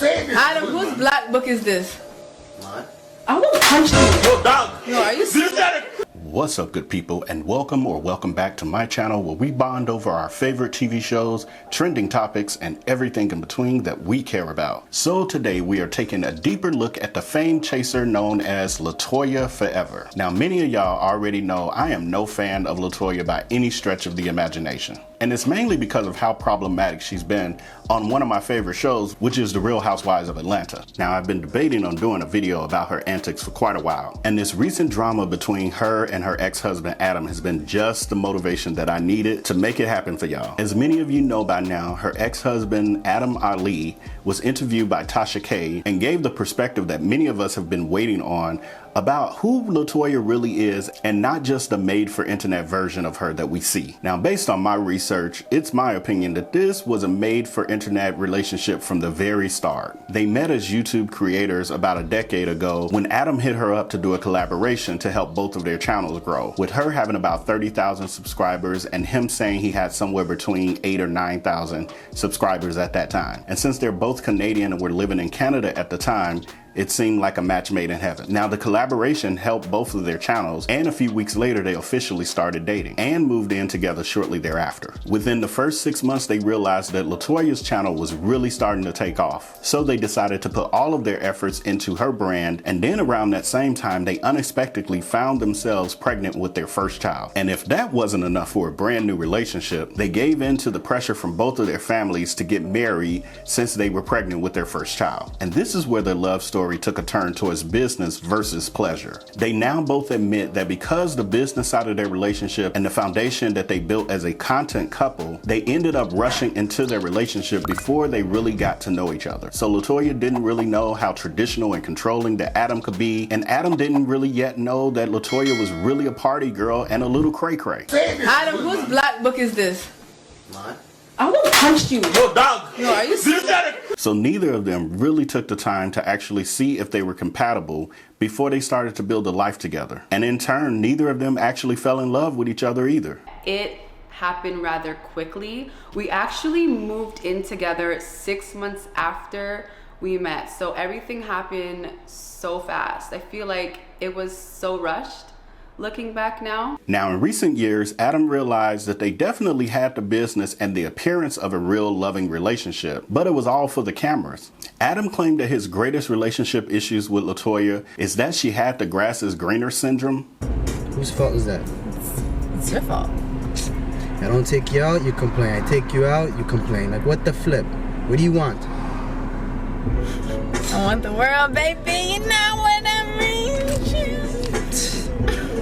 Adam, whose black book is this? What? I will punch you. Yo, dog. No, are you serious? What's up, good people, and welcome back to my channel where we bond over our favorite TV shows, trending topics, and everything in between that we care about. So today we are taking a deeper look at the fame chaser known as Latoya Forever. Now, many of y'all already know I am no fan of Latoya by any stretch of the imagination. And it's mainly because of how problematic she's been on one of my favorite shows, which is The Real Housewives of Atlanta. Now, I've been debating on doing a video about her antics for quite a while, and this recent drama between her and her ex-husband Adam has been just the motivation that I needed to make it happen for y'all. As many of you know by now, her ex-husband Adam Ali was interviewed by Tasha K and gave the perspective that many of us have been waiting on about who Latoya really is, and not just the made-for-internet version of her that we see. Now, based on my research, it's my opinion that this was a made-for-internet relationship from the very start. They met as YouTube creators about a decade ago when Adam hit her up to do a collaboration to help both of their channels grow, with her having about 30,000 subscribers and him saying he had somewhere between 8,000 or 9,000 subscribers at that time. And since they're both Canadian and were living in Canada at the time, it seemed like a match made in heaven. Now, the collaboration helped both of their channels, and a few weeks later, they officially started dating and moved in together shortly thereafter. Within the first 6 months, they realized that Latoya's channel was really starting to take off. So they decided to put all of their efforts into her brand, and then around that same time, they unexpectedly found themselves pregnant with their first child. And if that wasn't enough for a brand new relationship, they gave in to the pressure from both of their families to get married since they were pregnant with their first child. And this is where their love story took a turn towards business versus pleasure. They now both admit that because the business side of their relationship and the foundation that they built as a content couple, they ended up rushing into their relationship before they really got to know each other. So Latoya didn't really know how traditional and controlling that Adam could be, and Adam didn't really yet know that Latoya was really a party girl and a little cray-cray. Adam, whose black book is this? What? I will punch you. Yo, dog. No, are you serious? So neither of them really took the time to actually see if they were compatible before they started to build a life together. And in turn, neither of them actually fell in love with each other either. It happened rather quickly. We actually moved in together 6 months after we met. So everything happened so fast. I feel like it was so rushed. Looking back now. Now, in recent years, Adam realized that they definitely had the business and the appearance of a real loving relationship, but it was all for the cameras. Adam claimed that his greatest relationship issues with Latoya is that she had the grass is greener syndrome. Whose fault is that? It's your fault. I don't take you out, you complain. I take you out, you complain. Like, what the flip? What do you want? I want the world, baby. You know what I mean?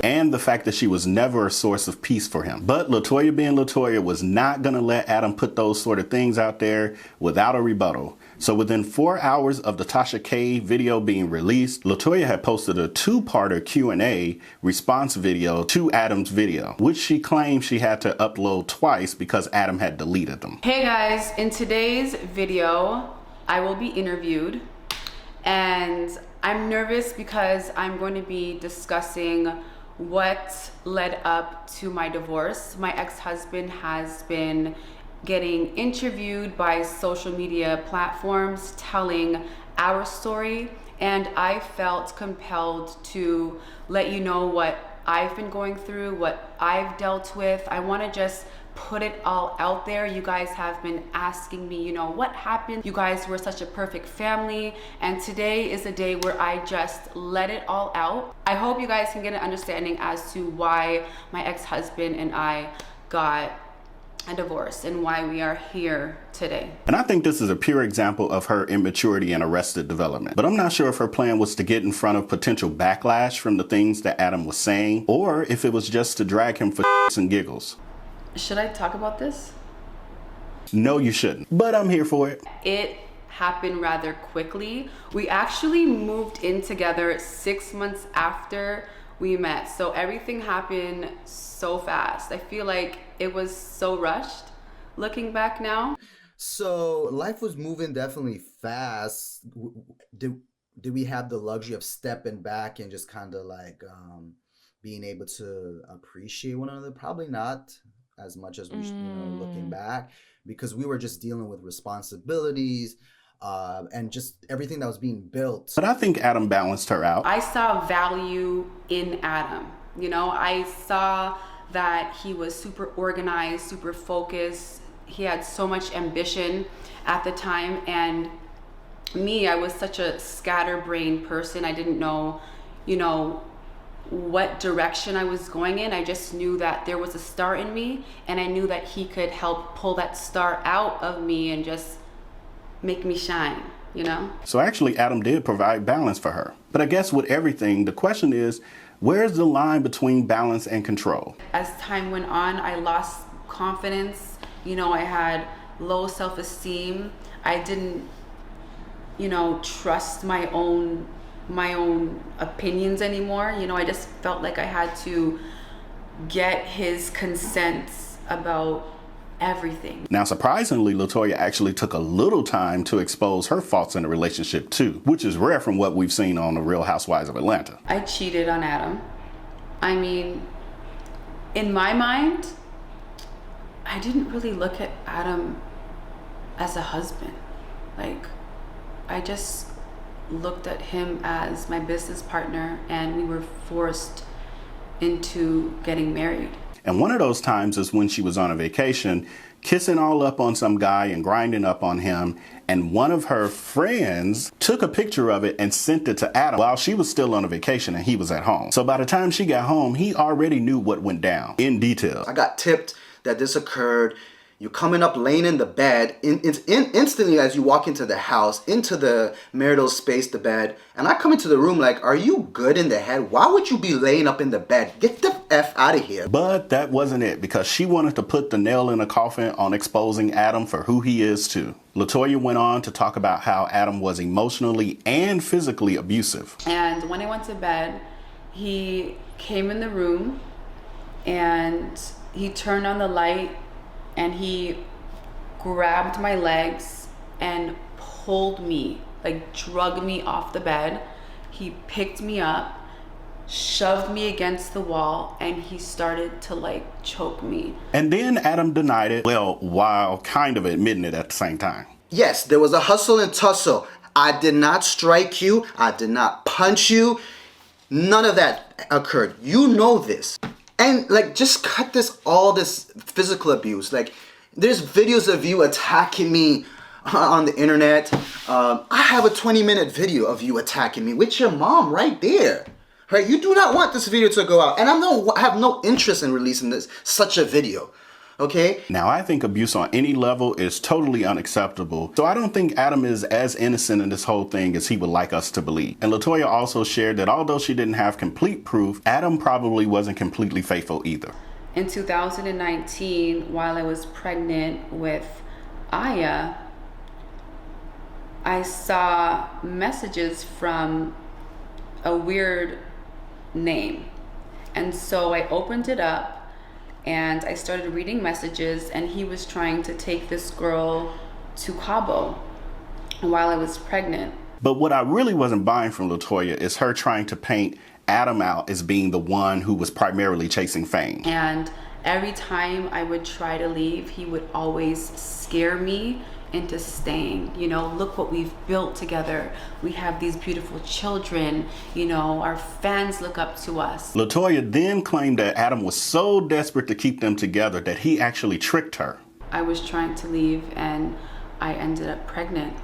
And the fact that she was never a source of peace for him. But Latoya being Latoya was not gonna let Adam put those sort of things out there without a rebuttal. So within 4 hours of the Tasha K video being released, Latoya had posted a two-parter Q&A response video to Adam's video, which she claimed she had to upload twice because Adam had deleted them. Hey guys, in today's video, I will be interviewed, and I'm nervous because I'm going to be discussing what led up to my divorce. My ex-husband has been getting interviewed by social media platforms telling our story, and I felt compelled to let you know what I've been going through, what I've dealt with. I want to just put it all out there. You guys have been asking me, you know, what happened? You guys were such a perfect family, and today is a day where I just let it all out. I hope you guys can get an understanding as to why my ex-husband and I got a divorce and why we are here today. And I think this is a pure example of her immaturity and arrested development. But I'm not sure if her plan was to get in front of potential backlash from the things that Adam was saying, or if it was just to drag him for and giggles. Should I talk about this? No, you shouldn't, but I'm here for it. It happened rather quickly. We actually moved in together 6 months after we met. So everything happened so fast. I feel like it was so rushed looking back now. So life was moving definitely fast. Did we have the luxury of stepping back and just kind of like being able to appreciate one another? Probably not as much as we, looking back, because we were just dealing with responsibilities. and just everything that was being built. But I think Adam balanced her out. I saw value in Adam. You know, I saw that he was super organized, super focused. He had so much ambition at the time. And me, I was such a scatterbrained person. I didn't know, you know, what direction I was going in. I just knew that there was a star in me, and I knew that he could help pull that star out of me and just make me shine, you know? So actually, Adam did provide balance for her. But I guess with everything, the question is, where's the line between balance and control? As time went on, I lost confidence. You know, I had low self-esteem. I didn't, you know, trust my own opinions anymore. You know, I just felt like I had to get his consent about everything. Now, surprisingly, Latoya actually took a little time to expose her faults in the relationship too, which is rare from what we've seen on the Real Housewives of Atlanta. I cheated on Adam. I mean, in my mind, I didn't really look at Adam as a husband. Like, I just looked at him as my business partner, and we were forced into getting married. And one of those times is when she was on a vacation, kissing all up on some guy and grinding up on him. And one of her friends took a picture of it and sent it to Adam while she was still on a vacation and he was at home. So by the time she got home, he already knew what went down in detail. I got tipped that this occurred. You're coming up, laying in the bed, instantly as you walk into the house, into the marital space, the bed, and I come into the room like, are you good in the head? Why would you be laying up in the bed? Get the F out of here. But that wasn't it, because she wanted to put the nail in the coffin on exposing Adam for who he is too. Latoya went on to talk about how Adam was emotionally and physically abusive. And when I went to bed, he came in the room and he turned on the light and he grabbed my legs and pulled me, like drug me off the bed. He picked me up, shoved me against the wall, and he started to like choke me. And then Adam denied it, well, while kind of admitting it at the same time. Yes, there was a hustle and tussle. I did not strike you. I did not punch you. None of that occurred. You know this. And like, just cut all this physical abuse. Like, there's videos of you attacking me on the internet. I have a 20-minute video of you attacking me with your mom right there. Right? You do not want this video to go out. And I have no interest in releasing such a video. Okay? Now, I think abuse on any level is totally unacceptable. So I don't think Adam is as innocent in this whole thing as he would like us to believe. And Latoya also shared that although she didn't have complete proof, Adam probably wasn't completely faithful either. In 2019, while I was pregnant with Aya, I saw messages from a weird name. And so I opened it up and I started reading messages, and he was trying to take this girl to Cabo while I was pregnant. But what I really wasn't buying from Latoya is her trying to paint Adam out as being the one who was primarily chasing fame. And every time I would try to leave, he would always scare me into staying. You know, look what we've built together. We have these beautiful children. You know, our fans look up to us. Latoya then claimed that Adam was so desperate to keep them together that he actually tricked her. I was trying to leave and I ended up pregnant.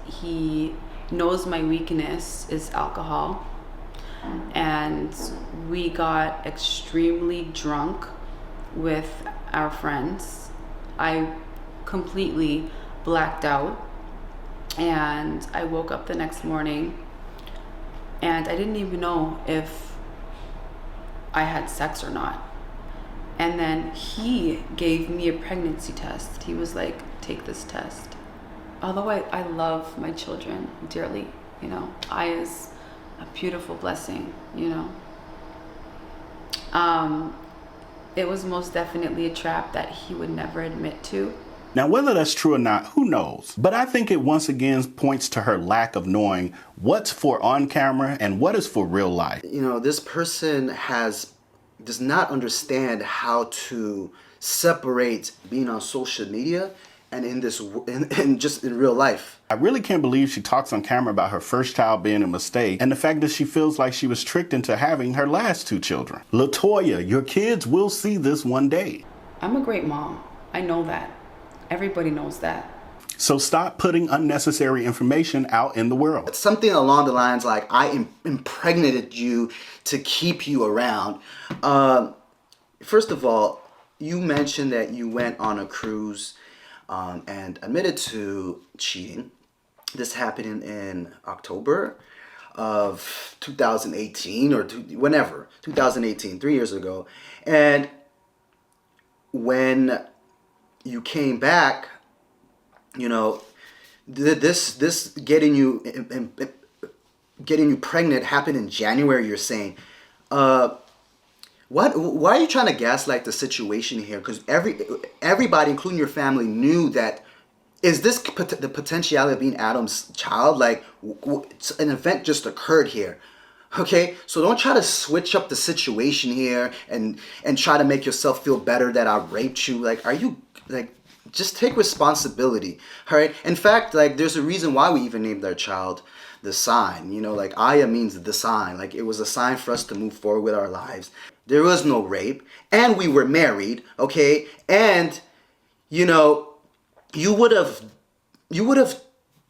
He knows my weakness is alcohol, and we got extremely drunk with our friends. I completely blacked out, and I woke up the next morning and I didn't even know if I had sex or not. And then he gave me a pregnancy test. He was like, take this test. Although I love my children dearly, you know, I is a beautiful blessing, you know. It was most definitely a trap that he would never admit to. Now, whether that's true or not, who knows? But I think it once again points to her lack of knowing what's for on camera and what is for real life. You know, this person does not understand how to separate being on social media and in just in real life. I really can't believe she talks on camera about her first child being a mistake and the fact that she feels like she was tricked into having her last 2 children. Latoya, your kids will see this one day. I'm a great mom. I know that. Everybody knows that. So stop putting unnecessary information out in the world. It's something along the lines like, I impregnated you to keep you around. First of all, you mentioned that you went on a cruise and admitted to cheating. This happened in October of 2018 or whenever, 2018, 3 years ago. And when you came back, you know, this getting you pregnant happened in January, you're saying. Why are you trying to gaslight the situation here? Because everybody, including your family, knew that. Is this the potentiality of being Adam's child? Like, an event just occurred here. Okay, so don't try to switch up the situation here and try to make yourself feel better that I raped you. Like, are you, like, just take responsibility, all right? In fact, like, there's a reason why we even named our child the sign. You know, like, Aya means the sign. Like, it was a sign for us to move forward with our lives. There was no rape, and we were married, okay? And, you know, you would have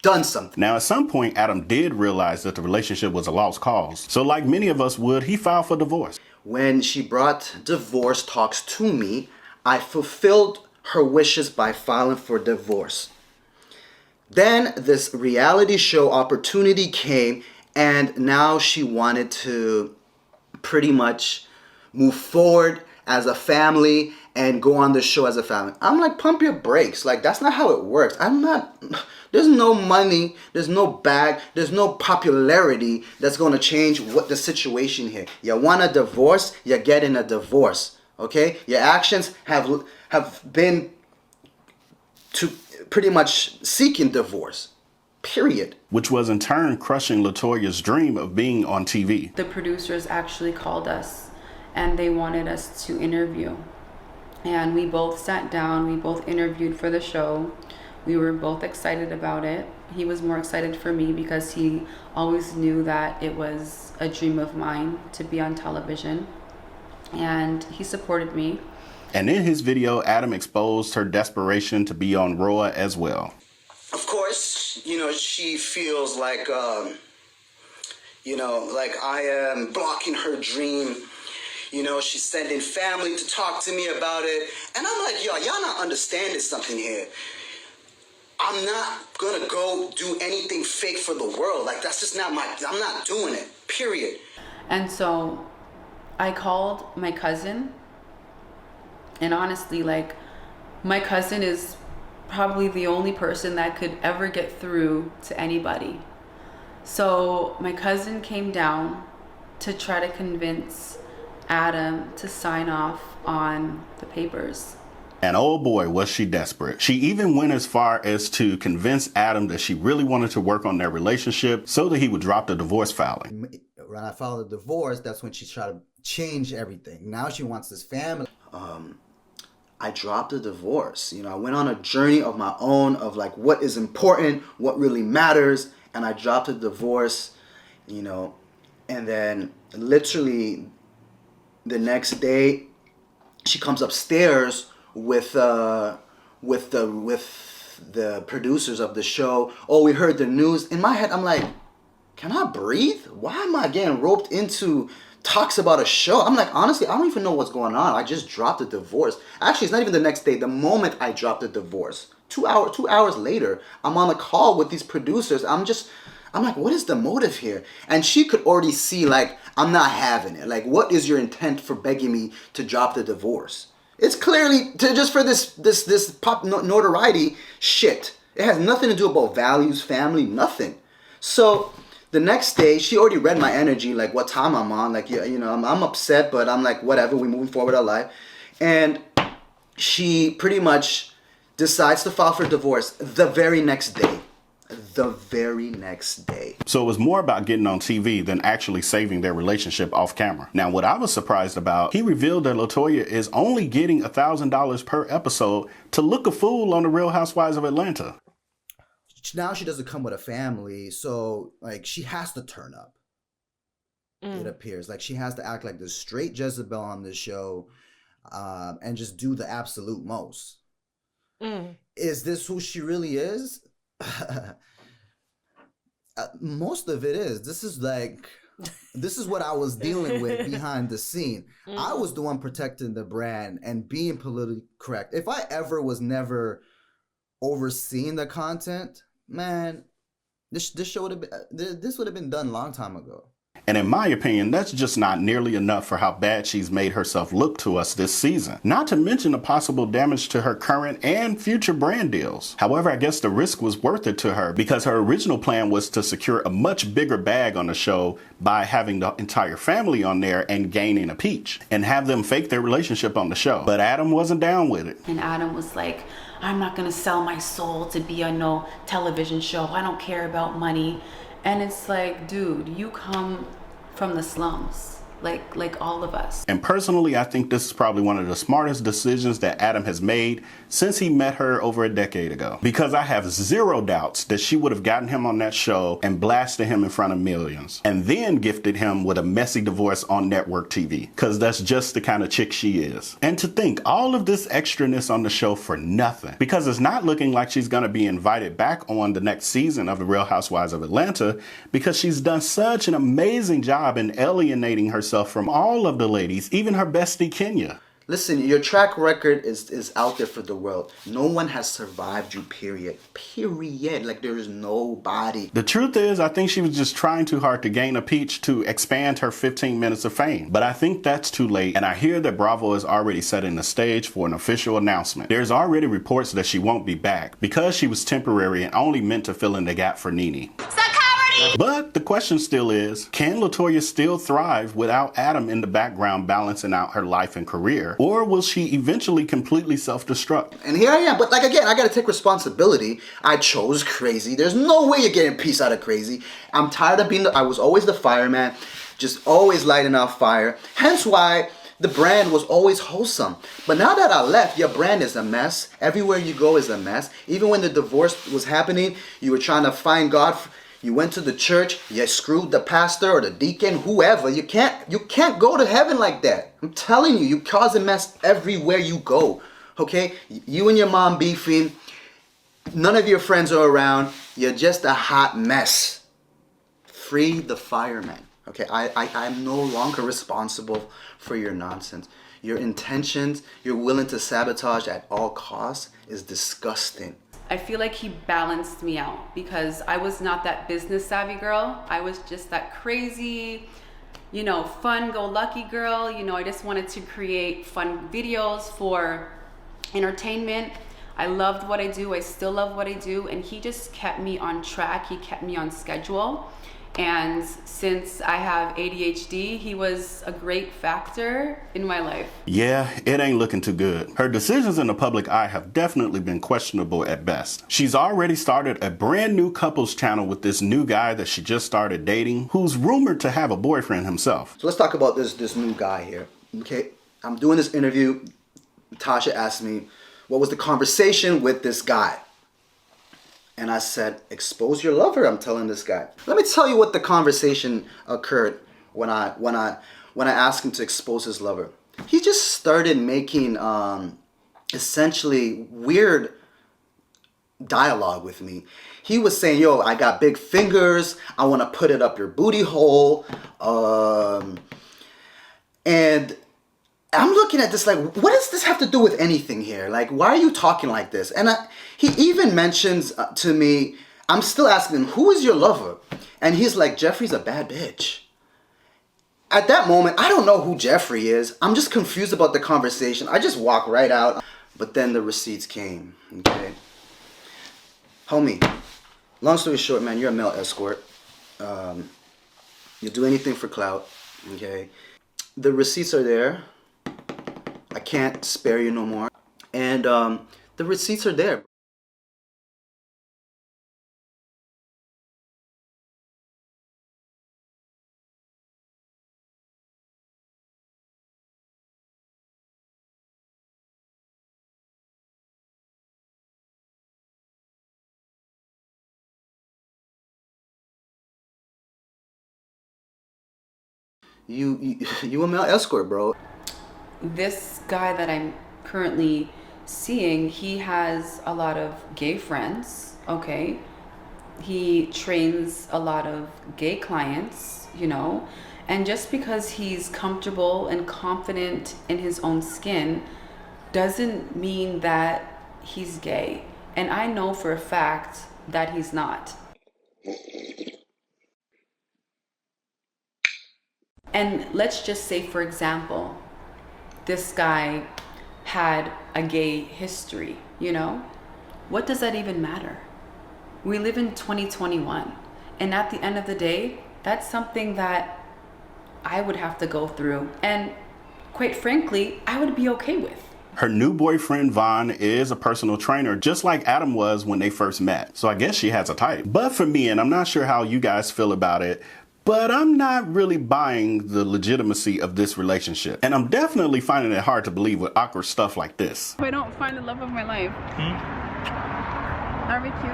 done something. Now, at some point, Adam did realize that the relationship was a lost cause. So like many of us would, he filed for divorce. When she brought divorce talks to me, I fulfilled her wishes by filing for divorce. Then this reality show opportunity came, and now she wanted to pretty much move forward as a family and go on the show as a family. I'm like, pump your brakes. Like, that's not how it works. There's no money, there's no bag, there's no popularity that's going to change what the situation here. You want a divorce, you're getting a divorce, okay? Your actions have been to pretty much seeking divorce, period. Which was in turn crushing Latoya's dream of being on TV. The producers actually called us and they wanted us to interview. And we both sat down, we both interviewed for the show. We were both excited about it. He was more excited for me because he always knew that it was a dream of mine to be on television. And he supported me. And in his video, Adam exposed her desperation to be on Roa as well. Of course, you know, she feels like, you know, like I am blocking her dream. You know, she's sending family to talk to me about it. And I'm like, y'all not understanding something here. I'm not gonna go do anything fake for the world. Like, that's just not I'm not doing it, period. And so I called my cousin. And honestly, like, my cousin is probably the only person that could ever get through to anybody. So my cousin came down to try to convince Adam to sign off on the papers. And oh boy, was she desperate. She even went as far as to convince Adam that she really wanted to work on their relationship so that he would drop the divorce filing. When I filed the divorce, that's when she tried to change everything. Now she wants this family. I dropped the divorce. You know, I went on a journey of my own of like what is important, what really matters, and I dropped the divorce, you know, and then literally the next day she comes upstairs with the producers of the show. Oh, we heard the news. In my head, I'm like, can I breathe? Why am I getting roped into talks about a show? I'm like, honestly, I don't even know what's going on. I just dropped the divorce. Actually, it's not even the next day. The moment I dropped the divorce, 2 hours later, I'm on a call with these producers. I'm like, what is the motive here? And she could already see, like, I'm not having it. Like, what is your intent for begging me to drop the divorce? It's clearly just for this pop notoriety shit. It has nothing to do about values, family, nothing. So the next day, she already read my energy, like what time I'm on. Like, you know, I'm upset, but I'm like, whatever, we're moving forward with our life. And she pretty much decides to file for divorce the very next day. the very next day. So it was more about getting on TV than actually saving their relationship off camera. Now, what I was surprised about, he revealed that Latoya is only getting $1,000 per episode to look a fool on the Real Housewives of Atlanta. Now she doesn't come with a family, so like she has to turn up. It appears like she has to act like the straight Jezebel on this show, and just do the absolute most. Is this who she really is? Most of it is. This is what I was dealing with behind the scene. I was the one protecting the brand and being politically correct. If I ever was never overseeing the content, man, this show would have been, this would have been done a long time ago. And in my opinion, that's just not nearly enough for how bad she's made herself look to us this season. Not to mention the possible damage to her current and future brand deals. However, I guess the risk was worth it to her because her original plan was to secure a much bigger bag on the show by having the entire family on there and gaining a peach and have them fake their relationship on the show. But Adam wasn't down with it. And Adam was like, I'm not gonna sell my soul to be on no television show. I don't care about money. And it's like, dude, you come from the slums, like all of us. And personally, I think this is probably one of the smartest decisions that Adam has made since he met her over a decade ago. Because I have zero doubts that she would have gotten him on that show and blasted him in front of millions. And then gifted him with a messy divorce on network TV. Because that's just the kind of chick she is. And to think all of this extraness on the show for nothing. Because it's not looking like she's going to be invited back on the next season of The Real Housewives of Atlanta. Because she's done such an amazing job in alienating herself from all of the ladies, even her bestie Kenya. Listen, your track record is out there for the world. No one has survived you, period. Period. Like, there is nobody. The truth is, I think she was just trying too hard to gain a peach to expand her 15 minutes of fame. But I think that's too late, and I hear that Bravo is already setting the stage for an official announcement. There's already reports that she won't be back because she was temporary and only meant to fill in the gap for Nene. But the question still is, can Latoya still thrive without Adam in the background balancing out her life and career? Or will she eventually completely self-destruct? And here I am, but like again, I gotta take responsibility. I chose crazy. There's no way you're getting peace out of crazy. I'm tired of I was always the fireman, just always lighting off fire. Hence why the brand was always wholesome. But now that I left, your brand is a mess. Everywhere you go is a mess. Even when the divorce was happening, you were trying to find God. You went to the church, you screwed the pastor or the deacon, whoever. You can't go to heaven like that. I'm telling you, you cause a mess everywhere you go. Okay? You and your mom beefing. None of your friends are around. You're just a hot mess. Free the fireman. Okay? I'm no longer responsible for your nonsense. Your intentions, you're willing to sabotage at all costs is disgusting. I feel like he balanced me out because I was not that business savvy girl. I was just that crazy, fun go lucky girl. I just wanted to create fun videos for entertainment. I loved what I do. I still love what I do. And he just kept me on track. He kept me on schedule. And since I have ADHD, he was a great factor in my life. Yeah, it ain't looking too good. Her decisions in the public eye have definitely been questionable at best. She's already started a brand new couples channel with this new guy that she just started dating, who's rumored to have a boyfriend himself. So let's talk about this new guy here. Okay, I'm doing this interview. Tasha asked me, what was the conversation with this guy? And I said, expose your lover, I'm telling this guy. Let me tell you what the conversation occurred when I asked him to expose his lover. He just started making essentially weird dialogue with me. He was saying, yo, I got big fingers. I want to put it up your booty hole. And I'm looking at this like, what does this have to do with anything here? Like, why are you talking like this? And he even mentions to me, I'm still asking him, who is your lover? And he's like, Jeffrey's a bad bitch. At that moment, I don't know who Jeffrey is. I'm just confused about the conversation. I just walk right out. But then the receipts came, okay? Homie, long story short, man, you're a male escort. You'll do anything for clout, okay? The receipts are there. I can't spare you no more. And the receipts are there. you a male escort, bro. This guy that I'm currently seeing, he has a lot of gay friends, okay? He trains a lot of gay clients, you know? And just because he's comfortable and confident in his own skin doesn't mean that he's gay. And I know for a fact that he's not. And let's just say, for example, this guy had a gay history, you know? What does that even matter? We live in 2021. And at the end of the day, that's something that I would have to go through. And quite frankly, I would be okay with. Her new boyfriend, Vaughn, is a personal trainer, just like Adam was when they first met. So I guess she has a type. But for me, and I'm not sure how you guys feel about it, but I'm not really buying the legitimacy of this relationship. And I'm definitely finding it hard to believe with awkward stuff like this. If I don't find the love of my life, are we cute?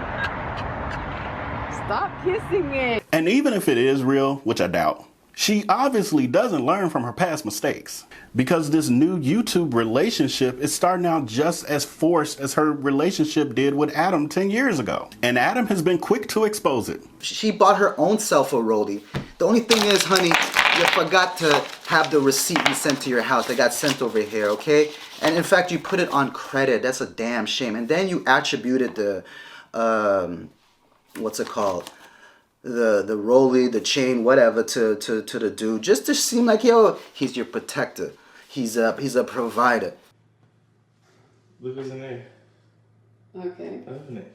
Stop kissing me. And even if it is real, which I doubt, she obviously doesn't learn from her past mistakes, because this new YouTube relationship is starting out just as forced as her relationship did with Adam 10 years ago. And Adam has been quick to expose it. She bought her own self a rollie. The only thing is, honey, you forgot to have the receipt you sent to your house. They got sent over here, okay? And in fact, you put it on credit. That's a damn shame. And then you attributed the, what's it called? The rollie, the chain, whatever, to the dude, just to seem like, yo, he's your protector. He's a provider. Look what's in there. Okay. Open it.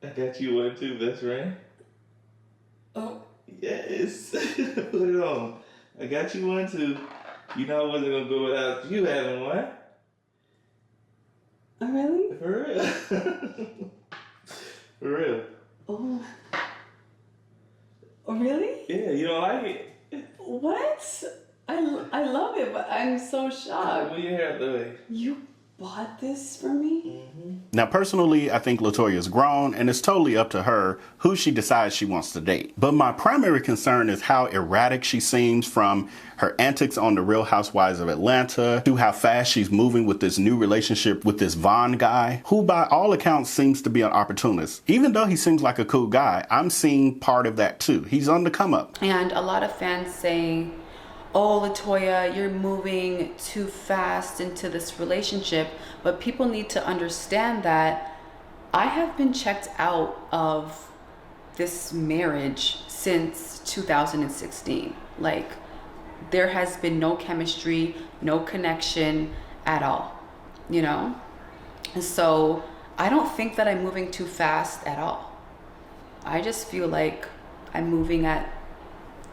I got you one too, best friend. Oh. Yes. Put it on. I got you one too. You know I wasn't gonna go without you having one. Oh, really? For real. For real. Oh. Oh, really? Yeah, you don't like it? What? I love it, but I'm so shocked. Put your hair out the way. You bought this for me? Now, personally, I think Latoya is grown, and it's totally up to her who she decides she wants to date. But my primary concern is how erratic she seems, from her antics on The Real Housewives of Atlanta to how fast she's moving with this new relationship with this Vaughn guy, who by all accounts seems to be an opportunist. Even though he seems like a cool guy, I'm seeing part of that too. He's on the come up. And a lot of fans saying, oh, Latoya, you're moving too fast into this relationship. But people need to understand that I have been checked out of this marriage since 2016. Like, there has been no chemistry, no connection at all, you know? And so I don't think that I'm moving too fast at all. I just feel like I'm moving at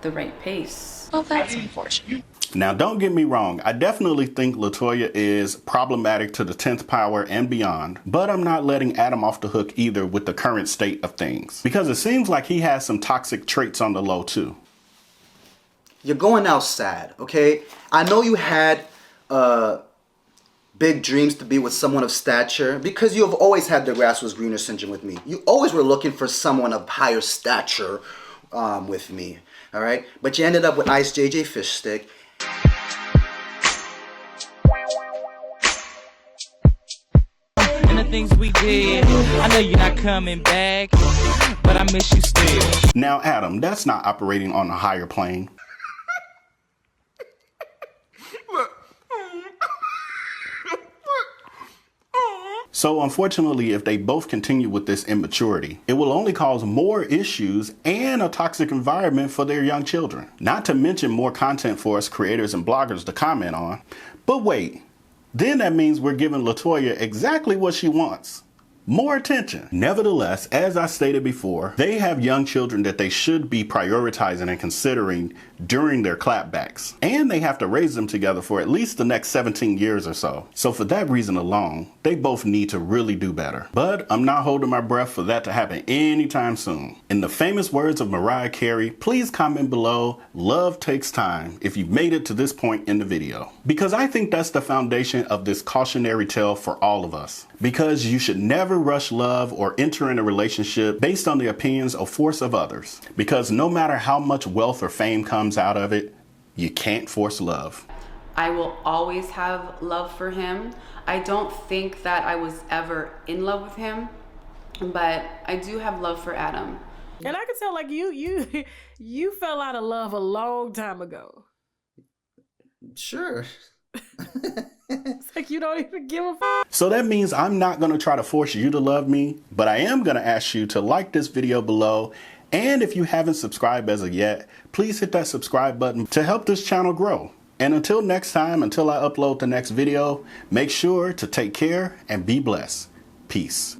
the right pace. Well, that's unfortunate. Now, don't get me wrong. I definitely think Latoya is problematic to the 10th power and beyond, but I'm not letting Adam off the hook either with the current state of things, because it seems like he has some toxic traits on the low too. You're going out sad, okay? I know you had big dreams to be with someone of stature, because you have always had the grass was greener syndrome with me. You always were looking for someone of higher stature with me, all right? But you ended up with Ice JJ Fish Stick. And the things we did, I know you're not coming back, but I miss you still. Now, Adam, that's not operating on a higher plane. So unfortunately, if they both continue with this immaturity, it will only cause more issues and a toxic environment for their young children. Not to mention more content for us creators and bloggers to comment on. But wait, then that means we're giving Latoya exactly what she wants. More attention. Nevertheless, as I stated before, they have young children that they should be prioritizing and considering during their clapbacks. And they have to raise them together for at least the next 17 years or so. So for that reason alone, they both need to really do better. But I'm not holding my breath for that to happen anytime soon. In the famous words of Mariah Carey, please comment below, love takes time, if you've made it to this point in the video. Because I think that's the foundation of this cautionary tale for all of us. Because you should never rush love or enter in a relationship based on the opinions or force of others. Because no matter how much wealth or fame comes out of it, you can't force love. I will always have love for him. I don't think that I was ever in love with him, but I do have love for Adam. And I can tell, like, you fell out of love a long time ago. Sure. It's like you don't even give a fuck. So that means I'm not going to try to force you to love me, but I am going to ask you to like this video below. And if you haven't subscribed as of yet, please hit that subscribe button to help this channel grow. And until next time, until I upload the next video, make sure to take care and be blessed. Peace.